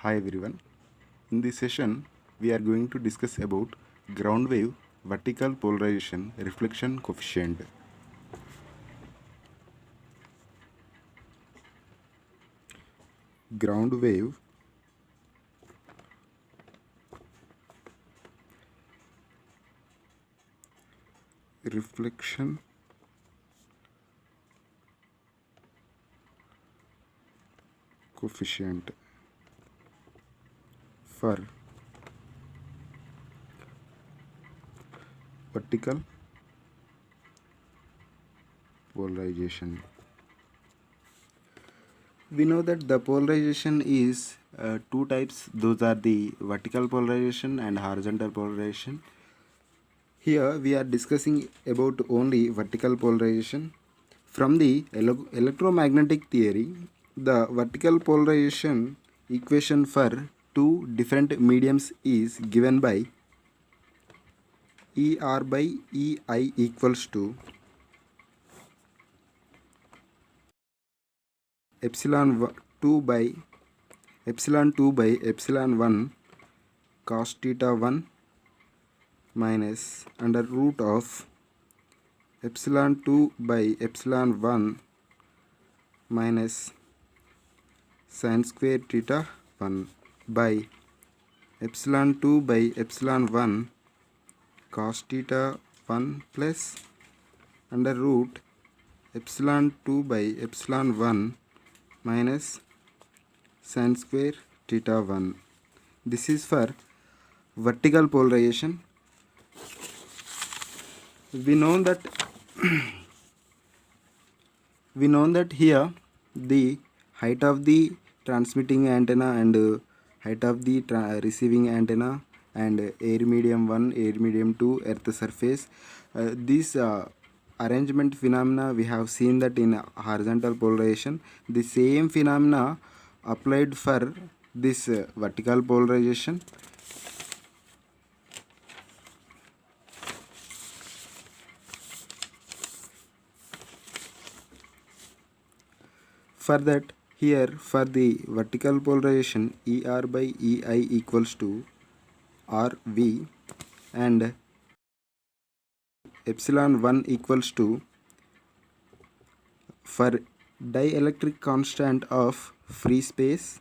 Hi everyone. In this session, we are going to discuss about ground wave vertical polarization reflection coefficient. Ground wave reflection coefficient for vertical polarization. We know that the polarization is two types. Those are the vertical polarization and horizontal polarization. Here we are discussing about only vertical polarization. From the electromagnetic theory, the vertical polarization equation for two different mediums is given by ER by EI equals to epsilon 2 by epsilon 1 cos theta 1 minus under root of epsilon 2 by epsilon 1 minus sin square theta 1 by epsilon 2 by epsilon 1 cos theta 1 plus under root epsilon 2 by epsilon 1 minus sin square theta 1. This is for vertical polarization. We know that here the height of the transmitting antenna and height of the receiving antenna and air medium 1, air medium 2, earth surface. This arrangement phenomena we have seen that in horizontal polarization. The same phenomena applied for this vertical polarization. For that, here for the vertical polarization, ER by EI equals to RV and epsilon 1 equals to, for dielectric constant of free space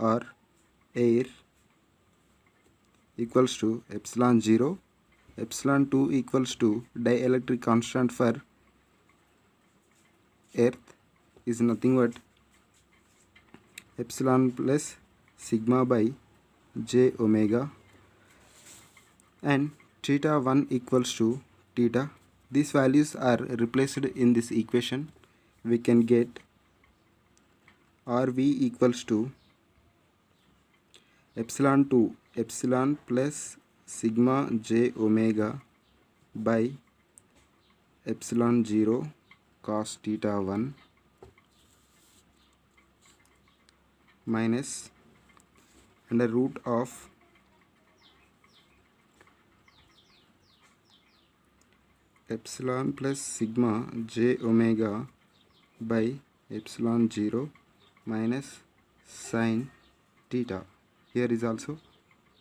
or air equals to epsilon 0, epsilon 2 equals to dielectric constant for earth is nothing but epsilon plus sigma by j omega, and theta 1 equals to theta. These values are replaced in this equation. We can get RV equals to epsilon 2 epsilon plus sigma j omega by epsilon 0 cos theta 1 minus under root of epsilon plus sigma j omega by epsilon 0 minus sin theta. Here is also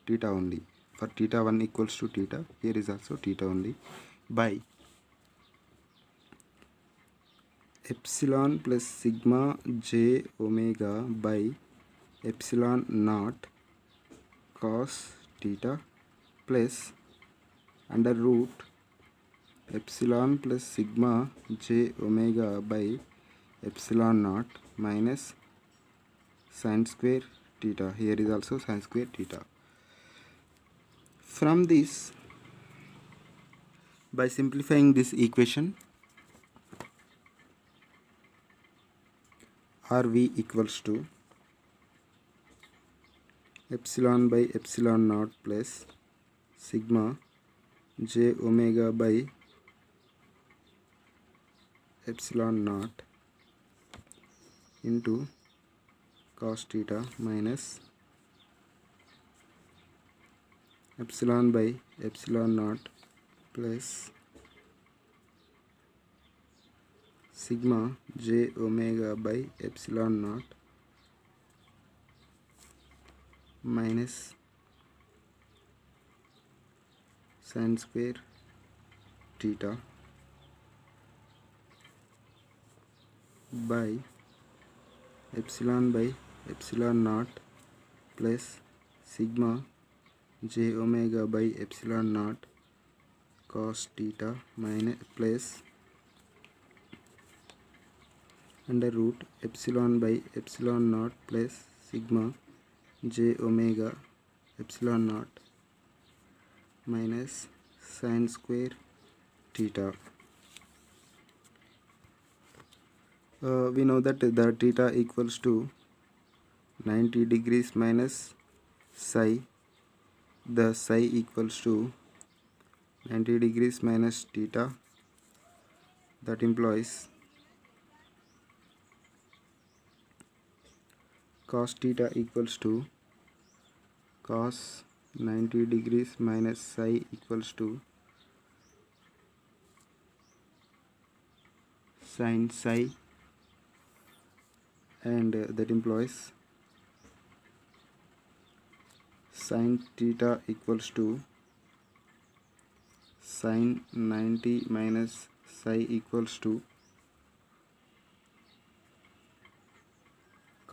theta only. For theta 1 equals to theta, here is also theta only, by epsilon plus sigma j omega by epsilon naught cos theta plus under root epsilon plus sigma j omega by epsilon naught minus sin square theta. Here is also sin square theta. From this, by simplifying this equation, RV equals to epsilon by epsilon naught plus sigma j omega by epsilon naught into cos theta minus epsilon by epsilon naught plus sigma j omega by epsilon naught minus sin square theta by epsilon naught plus sigma j omega by epsilon naught cos theta minus plus under root epsilon by epsilon naught plus sigma j omega epsilon naught minus sin square theta. We know that the theta equals to 90 degrees minus psi. The psi equals to 90 degrees minus theta. That implies cos theta equals to cos 90 degrees minus psi equals to sin psi, and that implies sin theta equals to sin 90 minus psi equals to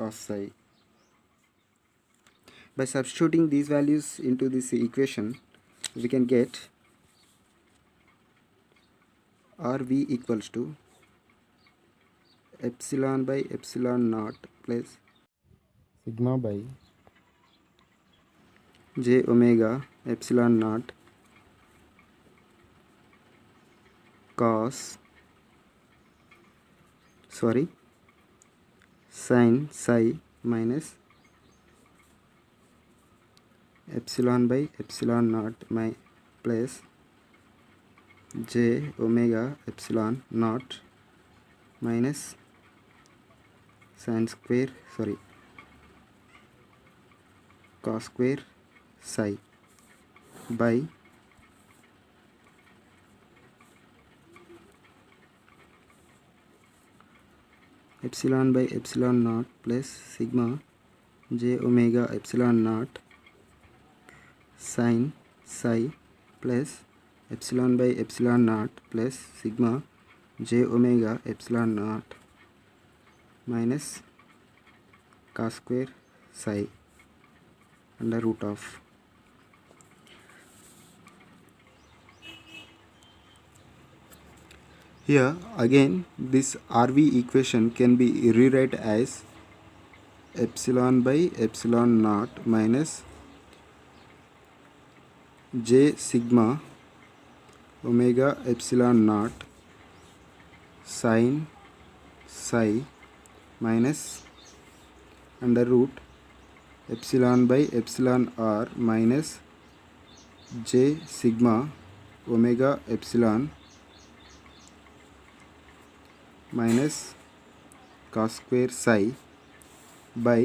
cos psi. By substituting these values into this equation, we can get RV equals to epsilon by epsilon naught plus sigma by j omega epsilon naught sin psi minus epsilon by epsilon naught plus j omega epsilon naught minus cos square psi by epsilon by epsilon naught plus sigma j omega epsilon naught sin psi plus epsilon by epsilon naught plus sigma j omega epsilon naught minus cos square psi under root of. Here again this RV equation can be rewrite as epsilon by epsilon naught minus j sigma omega epsilon naught sin psi minus under root epsilon by epsilon r minus j sigma omega epsilon minus cos square psi by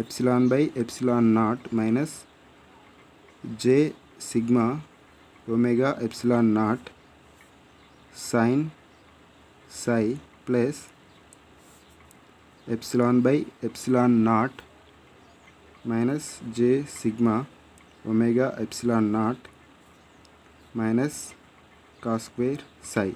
epsilon naught minus j sigma omega epsilon naught sin psi plus epsilon by epsilon naught minus j sigma omega epsilon naught minus cos square psi.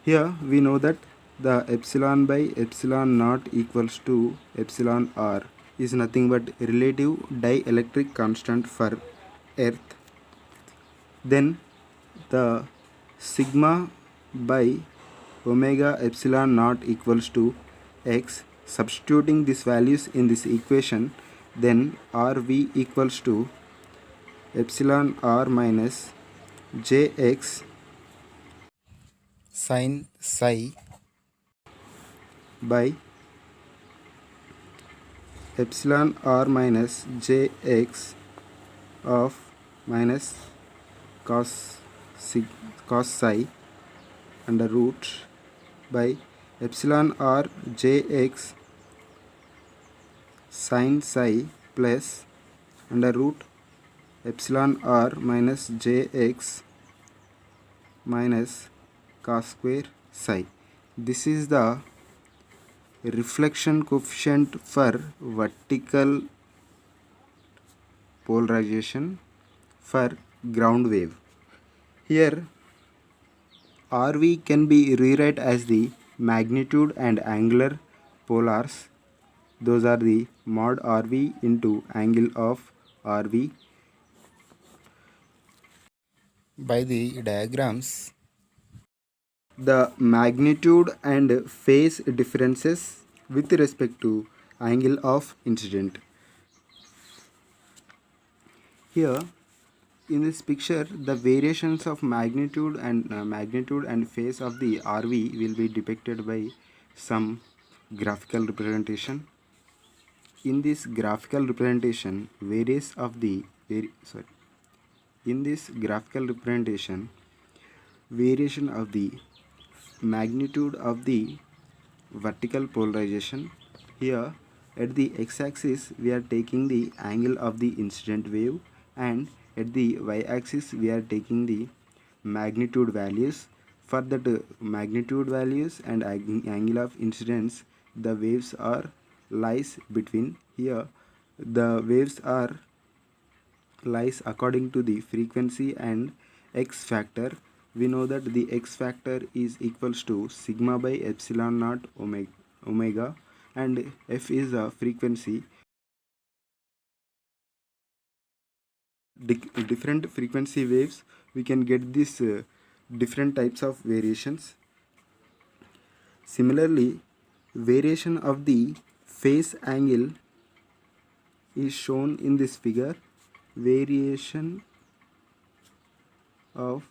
Here we know that the epsilon by epsilon naught equals to epsilon r is nothing but relative dielectric constant for earth. Then the sigma by omega epsilon naught equals to x. Substituting these values in this equation, then RV equals to epsilon r minus jx sin psi by epsilon r minus jx of minus cos psi under root by epsilon r jx sin psi plus under root epsilon r minus jx minus cos square psi. This is the reflection coefficient for vertical polarization for ground wave. Here RV can be rewrite as the magnitude and angular polars. Those are the mod RV into angle of RV. By the diagrams, the magnitude and phase differences with respect to angle of incident. Here in this picture, the variations of magnitude and phase of the RV will be depicted by some graphical representation. In this graphical representation, in this graphical representation, variation of the magnitude of the vertical polarization. Here at the x-axis we are taking the angle of the incident wave, and at the y-axis we are taking the magnitude values. For that magnitude values and angle of incidence, the waves are lies between. Here the waves are lies according to the frequency and x factor. We know that the x factor is equals to sigma by epsilon naught omega, and f is a frequency. Different frequency waves, we can get this different types of variations. Similarly, variation of the phase angle is shown in this figure. Variation of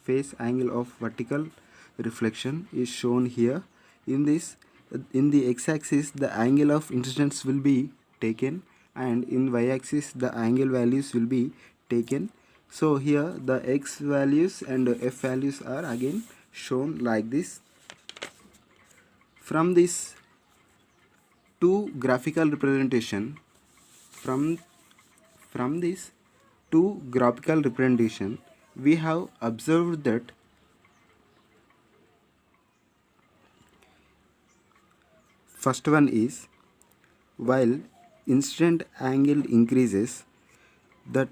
phase angle of vertical reflection is shown here. In this, in the x-axis the angle of incidence will be taken, and in y-axis the angle values will be taken. So here the x values and f values are again shown like this. From this two graphical representation, from this two graphical representation, we have observed that first one is, while incident angle increases, the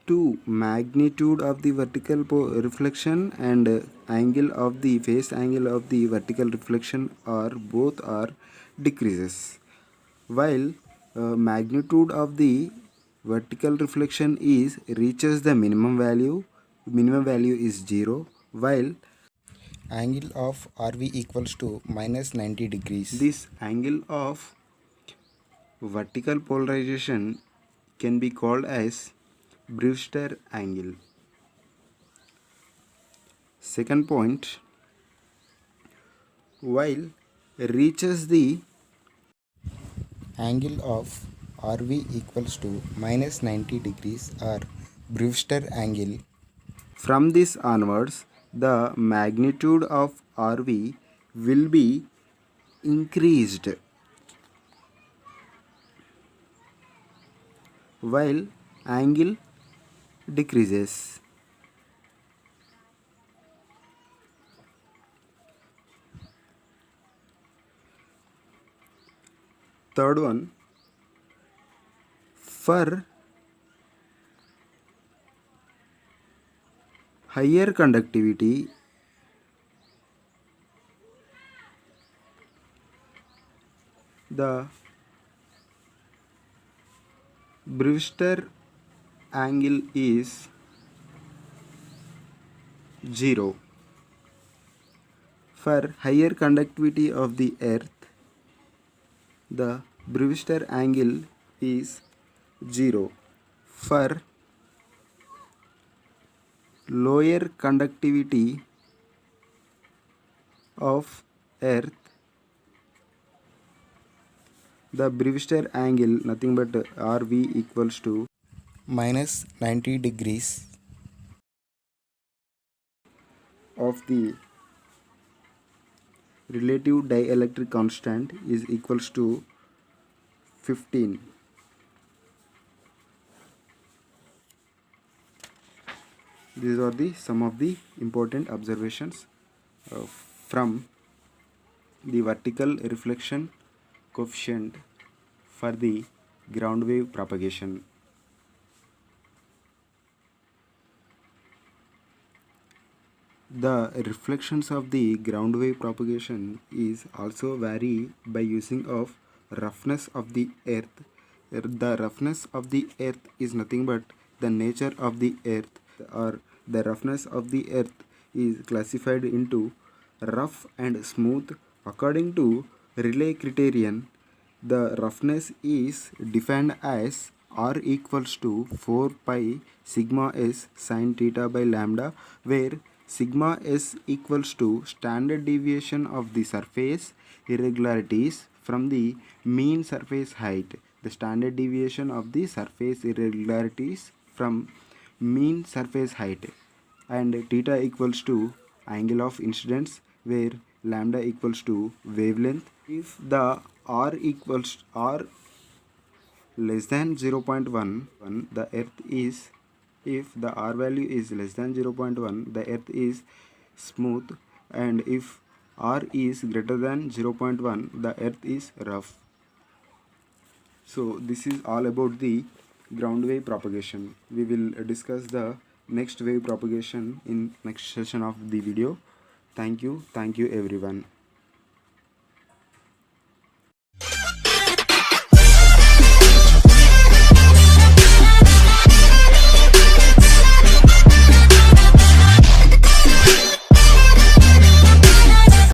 two magnitude of the vertical reflection and angle of the phase angle of the vertical reflection are both are decreases. While magnitude of the vertical reflection is reaches the minimum value is 0, while angle of RV equals to minus 90 degrees. This angle of vertical polarization can be called as Brewster angle. Second point, while reaches the angle of RV equals to minus 90 degrees or Brewster angle. From this onwards, the magnitude of RV will be increased, while angle decreases. Third one, for higher conductivity, the Brewster angle is 0. For higher conductivity of the earth, the Brewster angle is 0. For lower conductivity of earth, the Brewster angle nothing but RV equals to minus 90 degrees of the relative dielectric constant is equals to 15. These are the some of the important observations from the vertical reflection coefficient for the ground wave propagation. The reflections of the ground wave propagation is also vary by using of roughness of the earth. The roughness of the earth is nothing but the nature of the earth, or the roughness of the earth is classified into rough and smooth according to Rayleigh criterion. The roughness is defined as r equals to 4 pi sigma s sine theta by lambda, where sigma s equals to standard deviation of the surface irregularities from the mean surface height. The standard deviation of the surface irregularities from mean surface height, and theta equals to angle of incidence, where lambda equals to wavelength. If the r less than 0.1, the earth is, if the r value is less than 0.1, the earth is smooth, and if r is greater than 0.1, the earth is rough. So this is all about the ground wave propagation. We will discuss the next wave propagation in next session of the video. Thank you everyone.